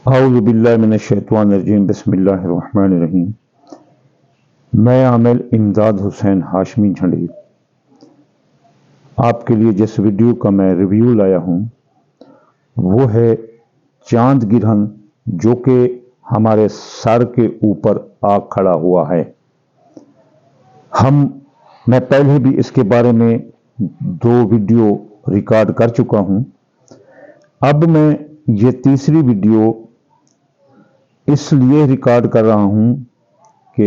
اعوذ باللہ من الشیطان الرجیم بسم اللہ الرحمن الرحیم۔ میں عامل امداد حسین ہاشمی جھنڈیر آپ کے لیے جس ویڈیو کا میں ریویو لایا ہوں وہ ہے چاند گرہن جو کہ ہمارے سر کے اوپر آ کھڑا ہوا ہے۔ میں پہلے بھی اس کے بارے میں 2 ویڈیو ریکارڈ کر چکا ہوں۔ اب میں یہ تیسری ویڈیو اس لیے ریکارڈ کر رہا ہوں کہ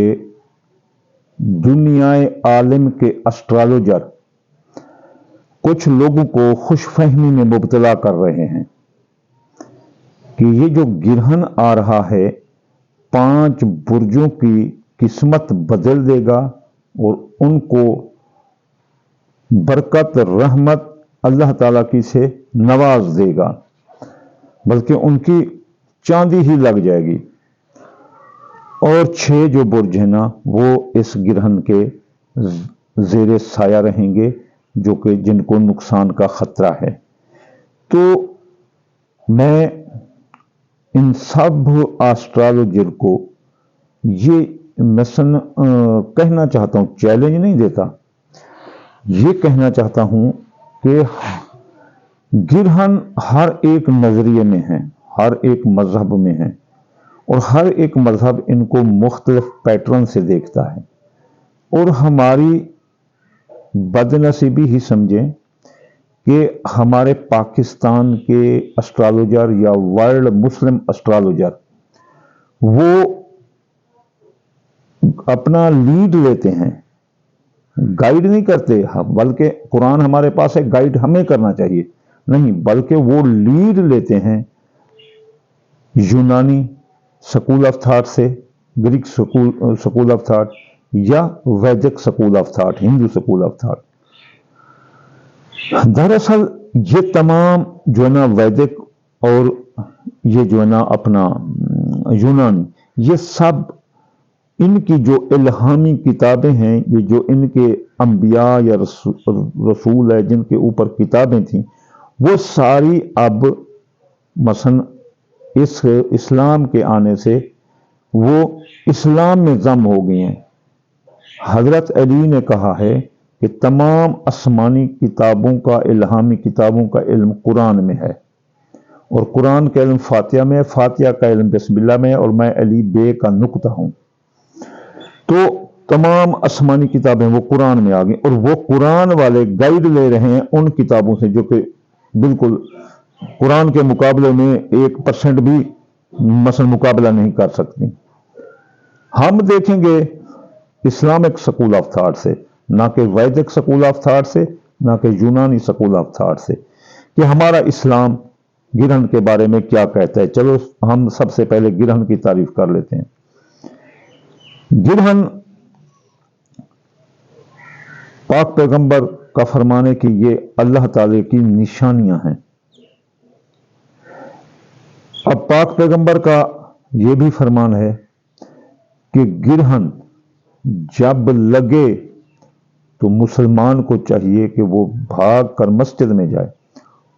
دنیا عالم کے اسٹرالوجر کچھ لوگوں کو خوش فہمی میں مبتلا کر رہے ہیں کہ یہ جو گرہن آ رہا ہے 5 برجوں کی قسمت بدل دے گا اور ان کو برکت رحمت اللہ تعالیٰ کی سے نواز دے گا، بلکہ ان کی چاندی ہی لگ جائے گی، اور 6 جو برج ہیں نا وہ اس گرہن کے زیر سایہ رہیں گے جو کہ جن کو نقصان کا خطرہ ہے۔ تو میں ان سب آسٹرالوجر کو یہ مثلا کہنا چاہتا ہوں، چیلنج نہیں دیتا، یہ کہنا چاہتا ہوں کہ گرہن ہر ایک نظریے میں ہے، ہر ایک مذہب میں ہے، اور ہر ایک مذہب ان کو مختلف پیٹرن سے دیکھتا ہے، اور ہماری بد نصیبی ہی سمجھیں کہ ہمارے پاکستان کے اسٹرالوجر یا ورلڈ مسلم اسٹرالوجر وہ اپنا لیڈ لیتے ہیں، گائیڈ نہیں کرتے، بلکہ قرآن ہمارے پاس ہے، گائیڈ ہمیں کرنا چاہیے نہیں، بلکہ وہ لیڈ لیتے ہیں یونانی سکول آف تھاٹ سے، گریک سکول آف تھاٹ، یا Vedic school of thought, Hindu school of thought. دراصل یہ تمام جو ہے نا ویدک اور یہ جو ہے نا اپنا یونانی، یہ سب ان کی جو الہامی کتابیں ہیں، یہ جو ان کے انبیاء یا رسول ہے جن کے اوپر کتابیں تھیں، وہ ساری اب مثلا اس اسلام کے آنے سے وہ اسلام میں ضم ہو گئی ہیں۔ حضرت علی نے کہا ہے کہ تمام آسمانی کتابوں کا، الہامی کتابوں کا علم قرآن میں ہے، اور قرآن کا علم فاتحہ میں ہے، فاتحہ کا علم بسم اللہ میں ہے، اور میں علی بے کا نقطہ ہوں۔ تو تمام آسمانی کتابیں وہ قرآن میں آ گئیں، اور وہ قرآن والے گائیڈ لے رہے ہیں ان کتابوں سے جو کہ بالکل قرآن کے مقابلے میں 1% بھی مثلا مقابلہ نہیں کر سکتی۔ ہم دیکھیں گے اسلامک سکول آف تھاٹ سے، نہ کہ ویدک سکول آف تھاٹ سے، نہ کہ یونانی سکول آف تھاٹ سے، کہ ہمارا اسلام گرہن کے بارے میں کیا کہتا ہے۔ چلو ہم سب سے پہلے گرہن کی تعریف کر لیتے ہیں۔ گرہن پاک پیغمبر کا فرمانے کہ یہ اللہ تعالی کی نشانیاں ہیں۔ اب پاک پیغمبر کا یہ بھی فرمان ہے کہ گرہن جب لگے تو مسلمان کو چاہیے کہ وہ بھاگ کر مسجد میں جائے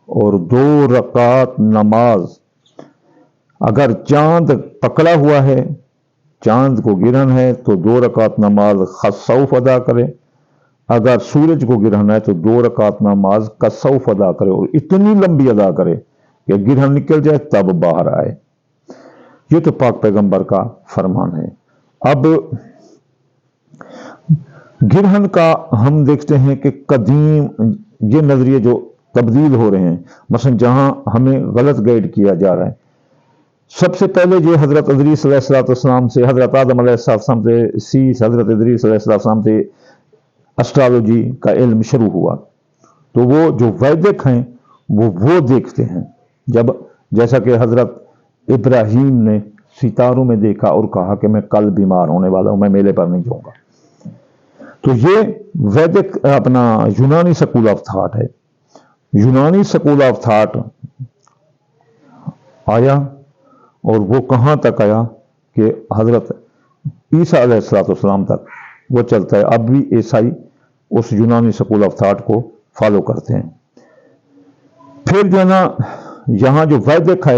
اور 2 رکعت نماز، اگر چاند پکڑا ہوا ہے، چاند کو گرہن ہے تو 2 رکعت نماز خصوف ادا کرے، اگر سورج کو گرہن ہے تو 2 رکعت نماز کسوف ادا کرے، اور اتنی لمبی ادا کرے کہ گرہن نکل جائے تب باہر آئے۔ یہ تو پاک پیغمبر کا فرمان ہے۔ اب گرہن کا ہم دیکھتے ہیں کہ قدیم یہ نظریے جو تبدیل ہو رہے ہیں، مثلا جہاں ہمیں غلط گائیڈ کیا جا رہا ہے، سب سے پہلے جو حضرت ادریس علیہ السلام سے، حضرت آدم علیہ السلام سے، حضرت ادریس علیہ السلام سے اسٹرالوجی کا علم شروع ہوا، تو وہ جو ویدک ہیں وہ دیکھتے ہیں، جیسا کہ حضرت ابراہیم نے ستاروں میں دیکھا اور کہا کہ میں کل بیمار ہونے والا ہوں، میں میلے پر نہیں جاؤں گا۔ تو یہ ویدک اپنا یونانی سکول آف تھاٹ ہے۔ یونانی سکول آف تھاٹ آیا، اور وہ کہاں تک آیا کہ حضرت عیسیٰ علیہ السلام تک وہ چلتا ہے۔ اب بھی عیسائی اس یونانی سکول آف تھاٹ کو فالو کرتے ہیں۔ پھر جو ہے نا یہاں جو ویدک ہے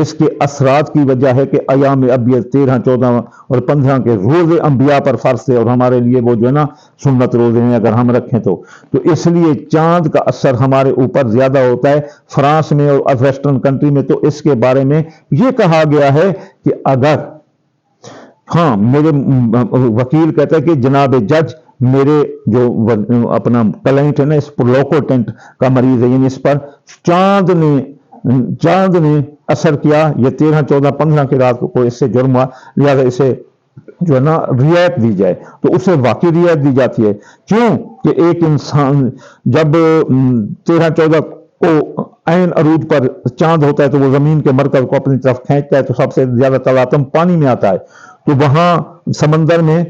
اس کے اثرات کی وجہ ہے کہ ایام ابیض 13 14 اور 15 کے روزے انبیاء پر فرض تھے، اور ہمارے لیے وہ جو ہے نا سنت روزے ہیں اگر ہم رکھیں تو اس لیے چاند کا اثر ہمارے اوپر زیادہ ہوتا ہے۔ فرانس میں اور ویسٹرن کنٹری میں تو اس کے بارے میں یہ کہا گیا ہے کہ اگر ہاں میرے وکیل کہتا ہے کہ جناب جج میرے جو اپنا کلائنٹ ہے نا اس پر لوکوٹینٹ کا مریض ہے، یعنی اس پر چاند نے اثر کیا، یہ 13 14 15 کی رات کو اس سے جرم ہوا، لہذا اسے جو ہے نا رعایت دی جائے، تو اسے واقعی رعایت دی جاتی ہے۔ کیوں کہ ایک انسان جب 13 14 کو عین عروج پر چاند ہوتا ہے تو وہ زمین کے مرکز کو اپنی طرف کھینچتا ہے، تو سب سے زیادہ تلاطم پانی میں آتا ہے، تو وہاں سمندر میں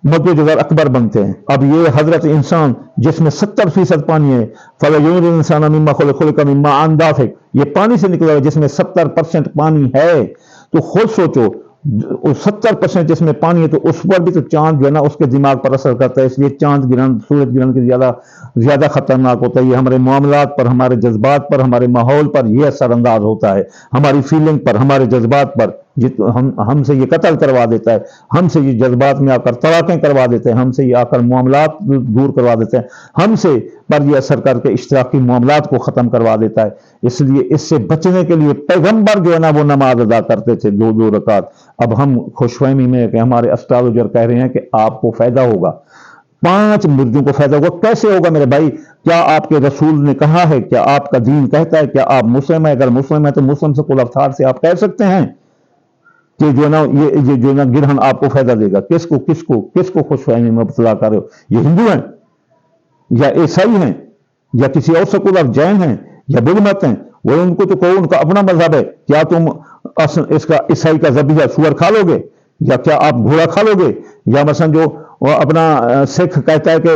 مد جزر اکبر بنتے ہیں۔ اب یہ حضرت انسان جس میں 70% پانی ہے، فَلَيُنْظِرِ الْإِنسَانَ مِمَّا خُلِقَ مِمَّاءٍ دَافِقٍ، یہ پانی سے نکلا ہوا جس میں 70% پانی ہے، تو خود سوچو 70% جس میں پانی ہے تو اس پر بھی تو چاند جو ہے نا اس کے دماغ پر اثر کرتا ہے، اس لیے چاند گرہن سورج گرہن کی زیادہ خطرناک ہوتا ہے۔ یہ ہمارے معاملات پر، ہمارے جذبات پر، ہمارے ماحول پر یہ اثر انداز ہوتا ہے، ہماری فیلنگ پر، ہمارے جذبات پر، ہم سے یہ قتل کروا دیتا ہے، ہم سے یہ جذبات میں آ کر طلاقیں کروا دیتے ہیں، ہم سے یہ آ کر معاملات دور کروا دیتے ہیں، ہم سے پر یہ اثر کر کے اشتراکی معاملات کو ختم کروا دیتا ہے۔ اس لیے اس سے بچنے کے لیے پیغمبر جو ہے نا وہ نماز ادا کرتے تھے 2 رکعت۔ اب ہم خوش فہمی میں کہ ہمارے اسٹرالوجر کہہ رہے ہیں کہ آپ کو فائدہ ہوگا، 5 مردوں کو فائدہ ہوگا۔ کیسے ہوگا میرے بھائی؟ کیا آپ کے رسول نے کہا ہے؟ کیا آپ کا دین کہتا ہے؟ کیا آپ مسلم ہیں؟ اگر مسلم ہیں تو مسلم سکول آف تھاٹ سے آپ کہہ سکتے ہیں کہ جو نا یہ جو نا گرہن آپ کو فائدہ دے گا۔ کس کو خوش فہمی میں مبتلا کر رہے ہو؟ یہ ہندو ہیں یا عیسائی ہیں یا کسی اور سکول آف جین ہیں یا بدھ مت ہیں؟ وہ ان کو تو کہو ان کا اپنا مذہب ہے، کیا تم اس کا عیسائی کا ذبیحہ سور کھا لو گے، یا کیا آپ گھوڑا کھا لو گے، یا مثلا جو اپنا سکھ کہتا ہے کہ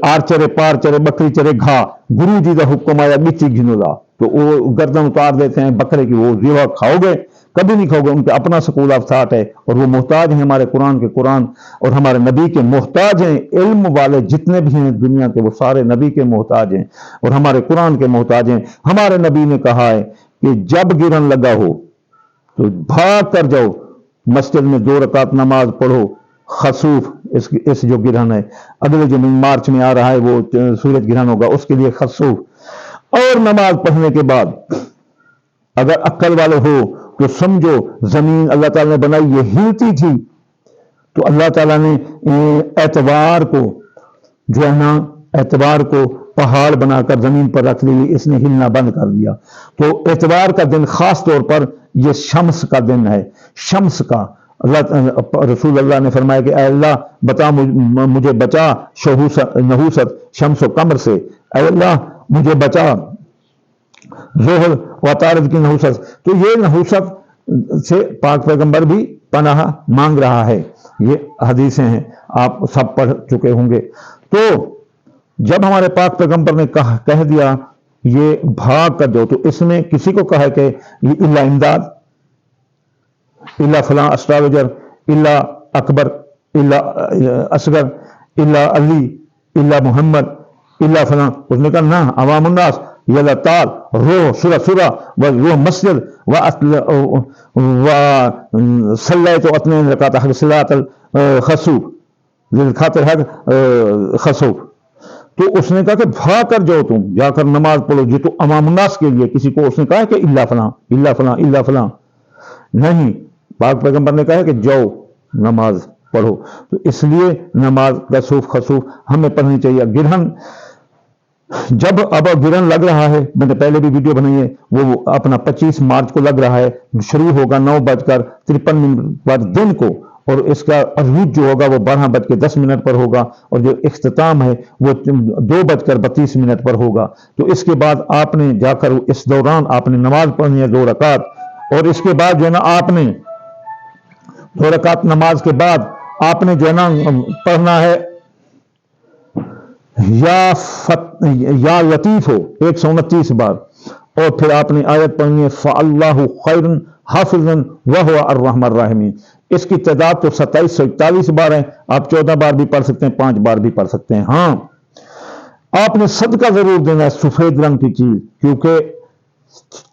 آر چرے پار چرے بکری چرے گھا گرو جی کا حکم آیا بیچی گھنولا، تو وہ گردن اتار دیتے ہیں بکرے کی، وہ ذبح کھاؤ گے؟ کبھی نہیں کھاؤ گے۔ ان کا اپنا سکول آف تھاٹ ہے، اور وہ محتاج ہیں ہمارے قرآن اور ہمارے نبی کے محتاج ہیں۔ علم والے جتنے بھی ہیں دنیا کے وہ سارے نبی کے محتاج ہیں اور ہمارے قرآن کے محتاج ہیں۔ ہمارے نبی نے کہا ہے کہ جب گرہن لگا ہو تو بھاگ کر جاؤ مسجد میں 2 رکعت نماز پڑھو۔ خسوف اس جو گرہن ہے، اگلے جو مارچ میں آ رہا ہے وہ سورج گرہن ہوگا، اس کے لیے خسوف۔ اور نماز پڑھنے کے بعد اگر عقل والے ہو تو سمجھو زمین اللہ تعالیٰ نے بنائی یہ ہلتی تھی، تو اللہ تعالیٰ نے اتوار کو جو ہے نا اتوار کو پہاڑ بنا کر زمین پر رکھ لی، اس نے ہلنا بند کر دیا۔ تو اتوار کا دن خاص طور پر یہ شمس کا دن ہے، شمس کا رسول اللہ نے فرمایا کہ اے اللہ بتا مجھے بچا نحوست شمس و قمر سے، اے اللہ مجھے بچا ظہر و عطارد کی نحوست۔ تو یہ نحوست سے پاک پیغمبر بھی پناہ مانگ رہا ہے، یہ حدیثیں ہیں آپ سب پڑھ چکے ہوں گے۔ تو جب ہمارے پاک پیغمبر نے کہہ دیا یہ بھاگ کر دو، تو اس میں کسی کو کہا کہ یہ اللہ امداد، اللہ فلاں اسٹرالوجر، اللہ اکبر، اللہ اصغر، اللہ علی، اللہ محمد، اللہ فلاں، اس نے کہا نہ، عوام الناس، یہ اللہ تعالی روح سورہ و روح مسجد و صلیت و اثنین رکعت صلاۃ الخسوف خاطر حق خسوف۔ تو اس نے کہا کہ بھاگ کر جاؤ، تم جا کر نماز پڑھو، یہ تو عوام الناس کے لیے۔ کسی کو اس نے کہا کہ اللہ فلاں اللہ فلاں اللہ فلاں نہیں، پاک پیغمبر نے کہا کہ جاؤ نماز پڑھو۔ تو اس لیے نماز خسوف ہمیں پڑھنی چاہیے۔ گرہن جب اب گرہن لگ رہا ہے، میں نے پہلے بھی ویڈیو بنائی ہے، وہ اپنا 25 مارچ کو لگ رہا ہے، شروع ہوگا 9:53 پر دن کو، اور اس کا عروج جو ہوگا وہ 12:10 پر ہوگا، اور جو اختتام ہے وہ 2:32 پر ہوگا۔ تو اس کے بعد آپ نے جا کر اس دوران آپ نے نماز پڑھنی ہے 2 رکعت، اور اس کے بعد جو ہے نا آپ نے 2 رکعت نماز کے بعد آپ نے جو ہے نا پڑھنا ہے یا لطیف ہو 129 بار، اور پھر آپ نے آیت پڑھنی ہے فَاللَّهُ خَيْرٌ حَافِظًا وَهُوَ الرَّحْمَنُ الرَّحِيمُ۔ اس کی تعداد تو 2741 بار ہے، آپ 14 بار بھی پڑھ سکتے ہیں، 5 بار بھی پڑھ سکتے ہیں۔ ہاں آپ نے صدقہ ضرور دینا ہے سفید رنگ کی چیز، کیونکہ